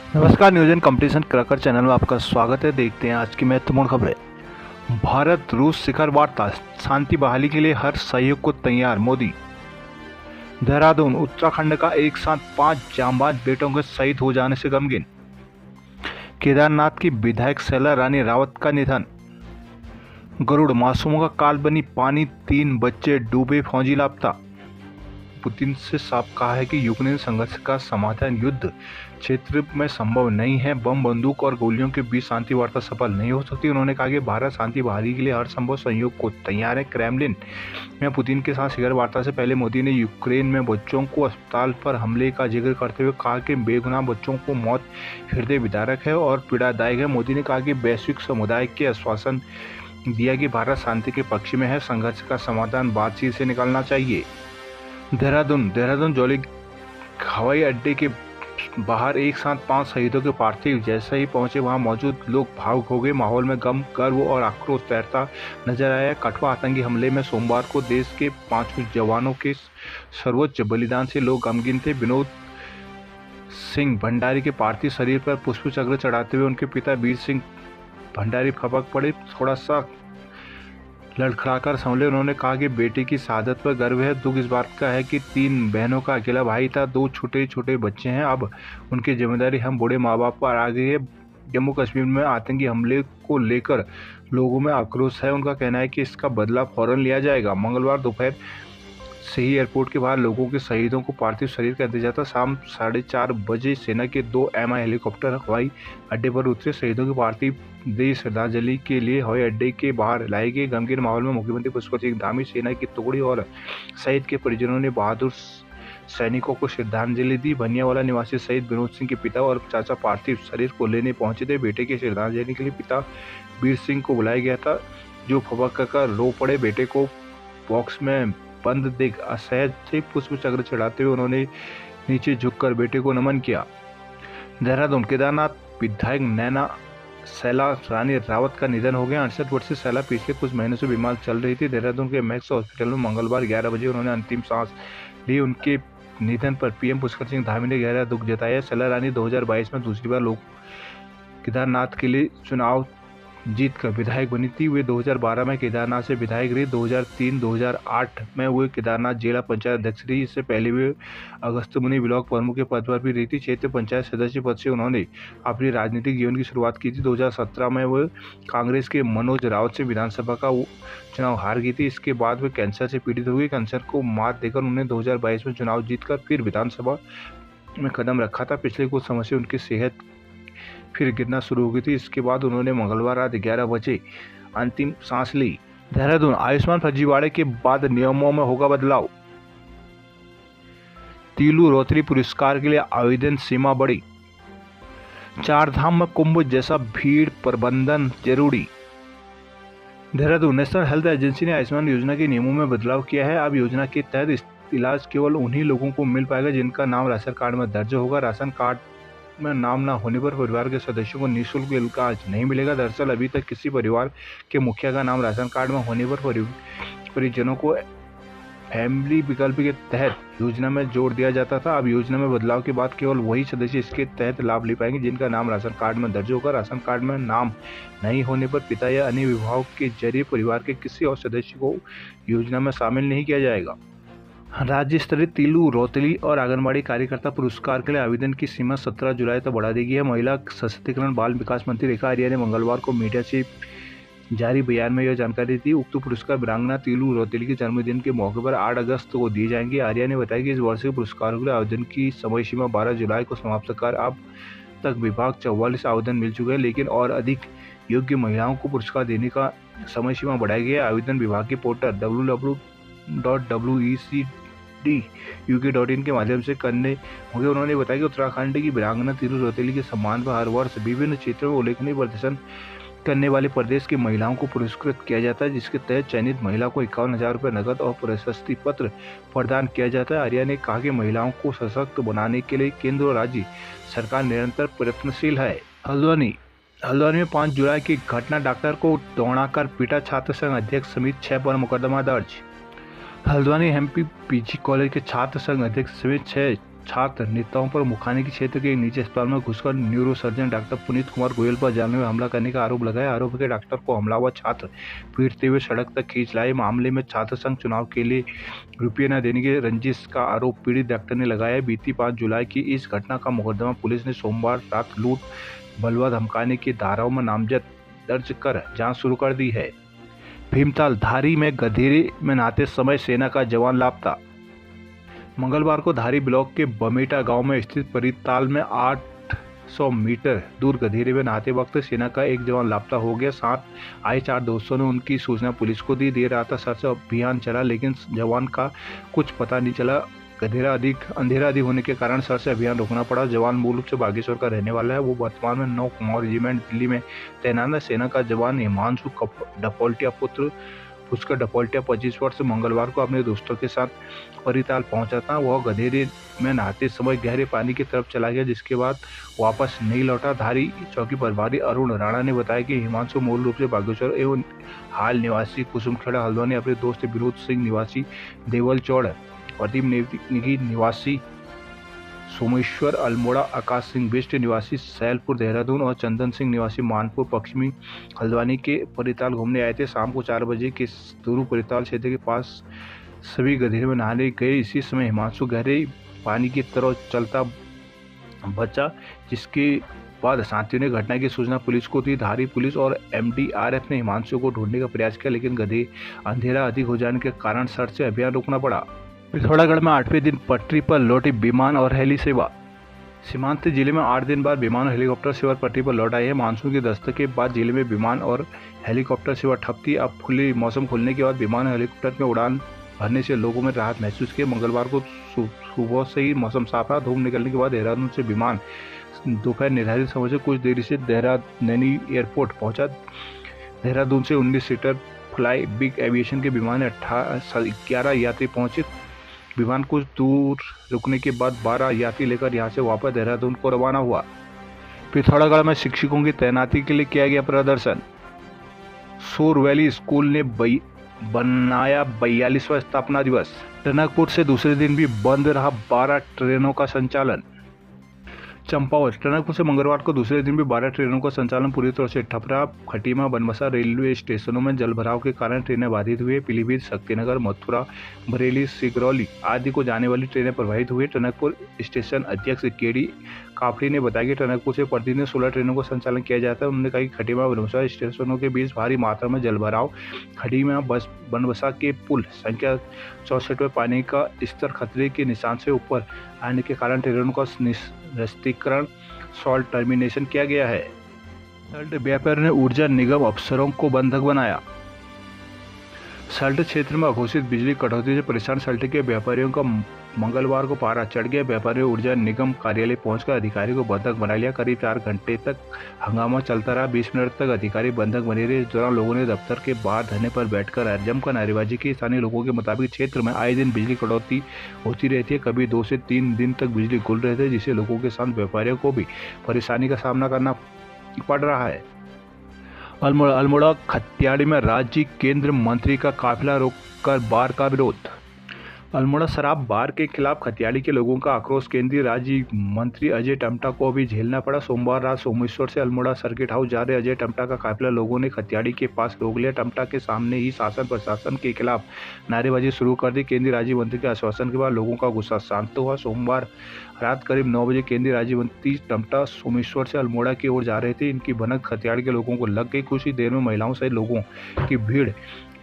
नमस्कार, नियोजन competition cracker channel में आपका स्वागत है। देखते हैं आज की महत्वपूर्ण खबरें। भारत रूस शिखर वार्ता, शांति बहाली के लिए हर सहयोग को तैयार, मोदी। देहरादून, उत्तराखंड का एक साथ 5 जांबाज बेटों के शहीद हो जाने से गमगीन। केदारनाथ की विधायक शैला रानी रावत का निधन। गरुड़, मासूमों का काल बनी पानी, 3 बच्चे डूबे, फौजी लापता। पुतिन से साफ कहा है कि यूक्रेन संघर्ष का समाधान युद्ध क्षेत्र में संभव नहीं है। बम, बंदूक और गोलियों के बीच शांति वार्ता सफल नहीं हो सकती। उन्होंने कहा कि भारत शांति बहाली के लिए हर संभव सहयोग को तैयार है। क्रेमलिन में पुतिन के साथ शिखर वार्ता से पहले मोदी ने यूक्रेन में बच्चों को अस्पताल पर हमले का जिक्र करते हुए कहा कि बेगुनाह बच्चों को मौत हृदय विदारक है और पीड़ादायक है। मोदी ने कहा कि वैश्विक समुदाय के आश्वासन दिया कि भारत शांति के पक्ष में है। संघर्ष का समाधान बातचीत से निकालना चाहिए। देहरादून जौली हवाई अड्डे के बाहर एक साथ 5 शहीदों के पार्थिव जैसे ही पहुंचे, वहां मौजूद लोग भावुक हो गए। माहौल में गम, गर्व और आक्रोश तैरता नजर आया। कठुआ आतंकी हमले में सोमवार को देश के 5 जवानों के सर्वोच्च बलिदान से लोग गमगीन थे। विनोद सिंह भंडारी के पार्थिव शरीर पर पुष्प चक्र चढ़ाते हुए उनके पिता वीर सिंह भंडारी फपक पड़े, थोड़ा सा लड़खड़ाकर संभले। उन्होंने कहा कि बेटी की शहादत पर गर्व है। दुख इस बात का है कि 3 बहनों का अकेला भाई था, 2 छोटे छोटे बच्चे हैं। अब उनकी जिम्मेदारी हम बूढ़े माँ बाप पर आ गई है। जम्मू कश्मीर में आतंकी हमले को लेकर लोगों में आक्रोश है। उनका कहना है कि इसका बदला फौरन लिया जाएगा। मंगलवार दोपहर से ही एयरपोर्ट के बाहर लोगों के शहीदों को पार्थिव शरीर का इंतजार था। शाम 4:30 बजे सेना के 2 MI हेलीकॉप्टर हवाई अड्डे पर उतरे। शहीदों की पार्थिव देह श्रद्धांजलि के लिए हवाई अड्डे के बाहर लाए गए। गमगीन माहौल में मुख्यमंत्री पुष्कर सिंह धामी, सेना की टुकड़ी और शहीद के परिजनों ने बहादुर सैनिकों को श्रद्धांजलि दी। भनियावाला निवासी शहीद विनोद सिंह के पिता और चाचा पार्थिव शरीर को लेने पहुंचे थे। बेटे की श्रद्धांजलि के लिए पिता वीर सिंह को बुलाया गया था, जो फपक कर रो पड़े। बेटे को बॉक्स में बंद देख असहज से पुष्प चक्र चढ़ाते हुए उन्होंने नीचे झुककर बेटे को नमन किया। देहरादून, केदारनाथ विधायक नैना शैला रानी रावत का निधन हो गया। 68 वर्षीय शैला पिछले कुछ महीनों से बीमार चल रही थी। देहरादून के मैक्स हॉस्पिटल में मंगलवार 11 बजे उन्होंने अंतिम सांस ली। उनके निधन पर PM पुष्कर सिंह धामी ने गहरा दुख जताया। शैला रानी 2022 में दूसरी बार लोग केदारनाथ के लिए चुनाव जीतकर विधायक बनी थी। वे 2012 में केदारनाथ से विधायक रही। 2003-2008 में वे केदारनाथ जिला पंचायत अध्यक्ष रही। इससे पहले वे अगस्त्यमुनि ब्लॉक प्रमुख के पद पर भी रही थी। क्षेत्रीय पंचायत सदस्य पद से उन्होंने अपनी राजनीतिक जीवन की शुरुआत की थी। 2017 में वे कांग्रेस के मनोज रावत से विधानसभा का चुनाव हार गई थी। इसके बाद वे कैंसर से पीड़ित हो गई। कैंसर को मात देकर उन्होंने 2022 में चुनाव जीतकर फिर विधानसभा में कदम रखा था। पिछले कुछ समय से उनकी सेहत फिर गिरना शुरू हो गई थी। इसके बाद उन्होंने मंगलवार रात 11 बजे अंतिम सांस ली। देहरादून, आयुष्मान फर्जीवाड़े के बाद नियमों में होगा बदलाव। तीलू रोतरी पुरस्कार के लिए आवेदन सीमा बढ़ी। 4 धाम में कुंभ जैसा भीड़ प्रबंधन जरूरी। देहरादून, नेशनल हेल्थ एजेंसी ने आयुष्मान योजना के नियमों में बदलाव किया है। अब योजना के तहत इलाज केवल उन्हीं लोगों को मिल पाएगा जिनका नाम राशन कार्ड में दर्ज होगा। राशन कार्ड में नाम न होने पर परिवार के सदस्यों को निःशुल्क इलाज नहीं मिलेगा। दरअसल अभी तक किसी परिवार के मुखिया का नाम राशन कार्ड में होने पर परिजनों को फैमिली विकल्प के तहत योजना में जोड़ दिया जाता था। अब योजना में बदलाव के बाद केवल वही सदस्य इसके तहत लाभ ले पाएंगे जिनका नाम राशन कार्ड में दर्ज होगा। राशन कार्ड में नाम नहीं होने पर पिता या अन्य विभाग के जरिए परिवार के किसी और सदस्य को योजना में शामिल नहीं किया जाएगा। राज्य स्तरीय तीलू रोतली और आंगनबाड़ी कार्यकर्ता पुरस्कार के लिए आवेदन की सीमा 17 जुलाई तक बढ़ा दी गई है। महिला सशक्तिकरण बाल विकास मंत्री रेखा आर्या ने मंगलवार को मीडिया से जारी बयान में यह जानकारी दी। उक्त पुरस्कार वीरांगना तीलू रोतली के जन्मदिन के मौके पर 8 अगस्त को दिए जाएंगे। आर्या ने बताया कि इस वर्ष के पुरस्कारों के लिए आवेदन की समय सीमा 12 जुलाई को समाप्त कर अब तक विभाग 44 आवेदन मिल चुके हैं, लेकिन और अधिक योग्य महिलाओं को पुरस्कार देने का समय सीमा बढ़ाई गई है। आवेदन विभाग के पोर्टल www.wecduk.in के माध्यम से करने होंगे। उन्होंने बताया कि उत्तराखंड की वीरांगना तीलू रोतेली के सम्मान पर हर वर्ष विभिन्न क्षेत्रों में उल्लेखनीय प्रदर्शन करने वाले प्रदेश की महिलाओं को पुरस्कृत किया जाता है, जिसके तहत चयनित महिला को 51,000 रुपये नकद और प्रशस्ति पत्र प्रदान किया जाता है। आर्या ने कहा कि महिलाओं को सशक्त बनाने के लिए केंद्र और राज्य सरकार निरंतर प्रयत्नशील है। हल्द्वानी में 5 जुलाई की घटना, डॉक्टर को दौड़ाकर पीटा, छात्र संघ अध्यक्ष समेत 6 पर मुकदमा दर्ज। हल्द्वानी MP PG कॉलेज के छात्र संघ अध्यक्ष समेत 6 छात्र नेताओं पर मुखानी के क्षेत्र के एक निजी अस्पताल में घुसकर न्यूरोसर्जन डॉक्टर पुनीत कुमार गोयल पर जान में हमला करने का आरोप लगाया। आरोप है कि डॉक्टर को हमलावर छात्र पीटते हुए सड़क तक खींच लाए। मामले में छात्र संघ चुनाव के लिए रुपये न देने की रंजिश का आरोप पीड़ित डॉक्टर ने लगाया। बीती 5 जुलाई की इस घटना का मुकदमा पुलिस ने सोमवार रात लूट, बलवा, धमकाने की धाराओं में नामजद दर्ज कर जांच शुरू कर दी है। भीमताल धारी में गधेरे में नहाते समय सेना का जवान लापता। मंगलवार को धारी ब्लॉक के बमेटा गांव में स्थित परिताल में 800 मीटर दूर गधेरे में नहाते वक्त सेना का एक जवान लापता हो गया। साथ आए 4 दोस्तों ने उनकी सूचना पुलिस को दी। देर रात सर्च अभियान चला लेकिन जवान का कुछ पता नहीं चला। अंधेरा अधिक होने के कारण सर्च अभियान रोकना पड़ा। जवान मूल रूप से बागेश्वर का रहने वाला है। वो वर्तमान में 9 कुमाऊं रेजिमेंट दिल्ली में तैनात है। सेना का जवान हिमांशु डपोल्टिया पुत्र पुष्कर डपोल्टिया 25 वर्ष मंगलवार को अपने दोस्तों के साथ परिताल पहुंचा था। वह गधेरे में नहाते समय गहरे पानी की तरफ चला गया, जिसके बाद वापस नहीं लौटा। धारी चौकी प्रभारी अरुण राणा ने बताया कि हिमांशु मूल रूप से बागेश्वर एवं हाल निवासी कुसुमखेड़ा हल्द्वानी अपने दोस्त विरोध सिंह निवासी देवल चौड़, प्रदीप नेगी निवासी सोमेश्वर अल्मोड़ा, आकाश सिंह बिष्ट निवासी सैलपुर देहरादून और चंदन सिंह निवासी मानपुर पश्चिमी हल्द्वानी के परिताल घूमने आए थे। शाम को 4 बजे के दूरू परिताल क्षेत्र के पास सभी गधेरे में नहाने गए। इसी समय हिमांशु गहरे पानी की तरफ चलता बचा, जिसके बाद साथियों ने घटना की सूचना पुलिस को दी। धारी पुलिस और MDRF ने हिमांशु को ढूंढने का प्रयास किया, लेकिन अंधेरा अधिक हो जाने के कारण सर्च अभियान रोकना पड़ा। पिथौरागढ़ में 8वें दिन पटरी पर लौटी विमान और हेली सेवा। सीमांत जिले में 8 दिन बाद विमान और हेलीकॉप्टर सेवा पटरी पर लौट आई है। मानसून की दस्तक के बाद जिले में विमान और हेलीकॉप्टर सेवा ठप थी। अब मौसम खुलने के बाद विमान और हेलीकॉप्टर में उड़ान भरने से लोगों में राहत महसूस की। मंगलवार को सुबह से ही मौसम साफ रहा। धूप निकलने के बाद देहरादून से विमान दोपहर निर्धारित समय से कुछ देरी से नैनी एयरपोर्ट पहुंचा। देहरादून से 19 सीटर फ्लाई बिग एविएशन के विमान 11 यात्री पहुंचे। विमान कुछ दूर रुकने के बाद 12 यात्री लेकर यहां से वापस देहरादून को रवाना हुआ। पिथौरागढ़ में शिक्षकों की तैनाती के लिए किया गया प्रदर्शन। सूर वैली स्कूल ने बनाया 42वां स्थापना दिवस। टनकपुर से दूसरे दिन भी बंद रहा 12 ट्रेनों का संचालन। चंपावत टनकपुर से मंगलवार को दूसरे दिन भी 12 ट्रेनों का संचालन पूरी तरह से ठप रहा। खटीमा, बनबसा रेलवे स्टेशनों में जलभराव के कारण ट्रेनें बाधित हुई। पीलीभीत, शक्तिनगर, मथुरा, बरेली, सिगरौली आदि को जाने वाली ट्रेनें प्रभावित हुई। टनकपुर स्टेशन अध्यक्ष केडी काफड़ी ने बताया कि टनकपुर से प्रतिदिन 16 ट्रेनों का संचालन किया जाता है। उन्होंने कहा कि खटीमा, बनबसा स्टेशनों के बीच भारी मात्रा में जलभराव, खटीमा बनबसा के पुल संख्या 64 में पानी का स्तर खतरे के निशान से ऊपर आने के कारण ट्रेनों का निरस्तीकरण सॉल्ट टर्मिनेशन किया गया है। सल्ट व्यापारियों ने ऊर्जा निगम अफसरों को बंधक बनाया। सल्ट क्षेत्र में अघोषित बिजली कटौती से परेशान सल्ट के व्यापारियों का मंगलवार को पारा चढ़ गया। व्यापारियों ऊर्जा निगम कार्यालय पहुंचकर अधिकारी को बंधक बना लिया। करीब 4 घंटे तक हंगामा चलता रहा। 20 मिनट तक अधिकारी बंधक बने रहे। इस दौरान लोगों ने दफ्तर के बाहर धरने पर बैठकर जमकर नारेबाजी की। स्थानीय लोगों के मुताबिक क्षेत्र में आए दिन बिजली कटौती होती रहती है। कभी 2 से 3 दिन तक बिजली गुल रहती है, जिससे लोगों के साथ व्यापारियों को भी परेशानी का सामना करना पड़ रहा है। अल्मोड़ा खत्याड़ी में राज्य केंद्र मंत्री का काफिला रोककर बार का विरोध। अल्मोड़ा शराब बार के खिलाफ खत्याड़ी के लोगों का आक्रोश केंद्रीय राज्य मंत्री अजय टम्टा को भी झेलना पड़ा। सोमवार रात सोमेश्वर से अल्मोड़ा सर्किट हाउस जा रहे अजय टम्टा का काफिला लोगों ने खत्याड़ी के पास रोक लिया। टम्टा के सामने ही शासन प्रशासन के खिलाफ नारेबाजी शुरू कर दी। केंद्रीय राज्य मंत्री के आश्वासन के बाद लोगों का गुस्सा शांत हुआ। सोमवार रात करीब 9 बजे केंद्रीय राज्य मंत्री टम्टा सोमेश्वर से अल्मोड़ा की ओर जा रहे थे। इनकी भनक खत्याड़ी के लोगों को लग गई। कुछ ही देर में महिलाओं सहित लोगों की भीड़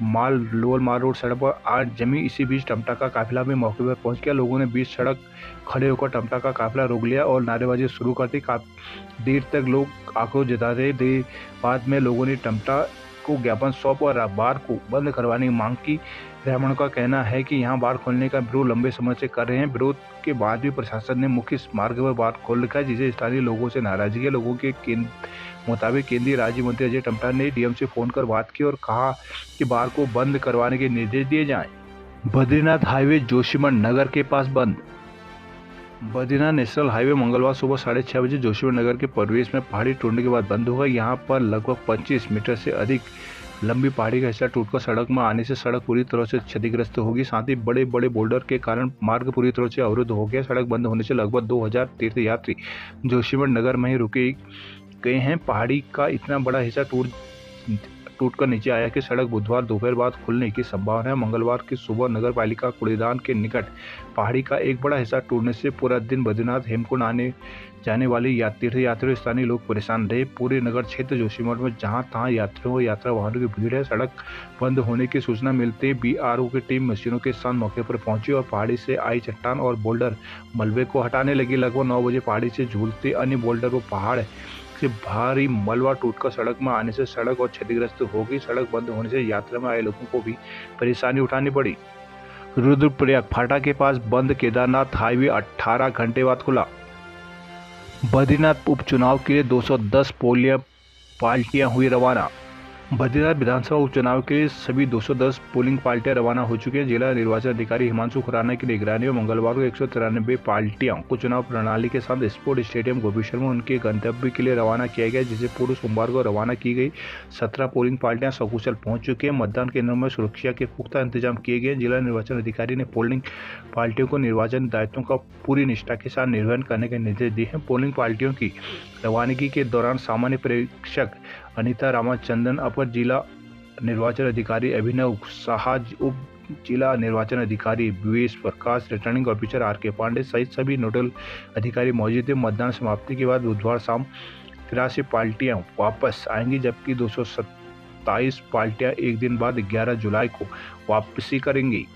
लोअर माल रोड सड़क पर आज जमी। इसी बीच टम्टा का काफिला भी मौके पर पहुंच गया। लोगों ने बीच सड़क खड़े होकर टम्टा का काफिला रोक लिया और नारेबाजी शुरू कर दी। काफी देर तक लोग आक्रोश जताते रहे। बाद में लोगों ने टम्टा को ज्ञापन सौंप और बार को बंद करवाने की मांग की। ग्रामीणों का कहना है कि यहाँ बार खोलने का विरोध लंबे समय से कर रहे हैं। विरोध के बाद भी प्रशासन ने मुख्य मार्ग पर बार खोल रखा है, जिसे स्थानीय लोगों से नाराजगी है। लोगों के मुताबिक केंद्रीय राज्य मंत्री अजय टम्टा ने डीएम से फोन कर बात की और कहा कि बार को बंद करवाने के निर्देश दिए जाएं। बद्रीनाथ हाईवे जोशीमठ नगर के पास बंद। बद्रीनाथ नेशनल हाईवे मंगलवार सुबह 6:30 बजे जोशीमठ नगर के प्रवेश में पहाड़ी टूटने के बाद बंद होगा। यहाँ पर लगभग 25 मीटर से अधिक लंबी पहाड़ी का हिस्सा टूटकर सड़क में आने से सड़क पूरी तरह से क्षतिग्रस्त होगी। साथ ही बड़े बड़े बोल्डर के कारण मार्ग पूरी तरह से अवरुद्ध हो गया। सड़क बंद होने से लगभग 2000 तीर्थयात्री जोशीमठ नगर में ही रुके गए हैं। पहाड़ी का इतना बड़ा हिस्सा टूटकर नीचे आया कि सड़क बुधवार दोपहर बाद खुलने की संभावना है। मंगलवार की सुबह नगर पालिका कूड़ेदान के निकट पहाड़ी का एक बड़ा हिस्सा टूटने से पूरा दिन बद्रीनाथ हेमकुंड आने जाने वाले तीर्थयात्रियों स्थानीय लोग परेशान रहे। पूरे नगर क्षेत्र जोशीमठ में जहां तहां यात्रियों व यात्रा वाहनों की भीड़ है। सड़क बंद होने की सूचना मिलते बीआरओ की टीम मशीनों के साथ मौके पर पहुंची और पहाड़ी से आई चट्टान और बोल्डर मलबे को हटाने लगी। लगभग 9 बजे पहाड़ी से झूलते अन्य बोल्डर व पहाड़ से भारी मलबा टूटकर सड़क में आने से सड़क और क्षतिग्रस्त हो गई। सड़क बंद होने से यात्रा में आए लोगों को भी परेशानी उठानी पड़ी। रुद्रप्रयाग फाटा के पास बंद केदारनाथ हाईवे 18 घंटे बाद खुला। बद्रीनाथ उपचुनाव के लिए 210 पोलिंग पार्टियां हुई रवाना। बद्रीनाथ विधानसभा उपचुनाव के लिए सभी 210 पोलिंग पार्टियां रवाना हो चुकी हैं। जिला निर्वाचन अधिकारी हिमांशु खुराना की निगरानी में मंगलवार को 193 पार्टियों को चुनाव प्रणाली के साथ स्पोर्ट स्टेडियम गोपीश्वर में उनके गंतव्य के लिए रवाना किया गया, जिसे पूर्व सोमवार को रवाना की गई। 17 पोलिंग पार्टियां सकुशल पहुंच चुकी हैं। मतदान केंद्रों में सुरक्षा के पुख्ता इंतजाम किए गए। जिला निर्वाचन अधिकारी ने पोलिंग पार्टियों को निर्वाचन दायित्वों का पूरी निष्ठा के साथ निर्वहन करने के निर्देश दिए हैं। पोलिंग पार्टियों की रवानगी के दौरान सामान्य प्रेक्षक अनीता रामाचंद्रन, अपर जिला निर्वाचन अधिकारी अभिनव साहा, उप जिला निर्वाचन अधिकारी विवेश प्रकाश, रिटर्निंग ऑफिसर आर.के. पांडे सहित सभी नोडल अधिकारी मौजूद थे। मतदान समाप्ति के बाद बुधवार शाम 83 पार्टियां वापस आएंगी, जबकि 227 पार्टियां एक दिन बाद 11 जुलाई को वापसी करेंगी।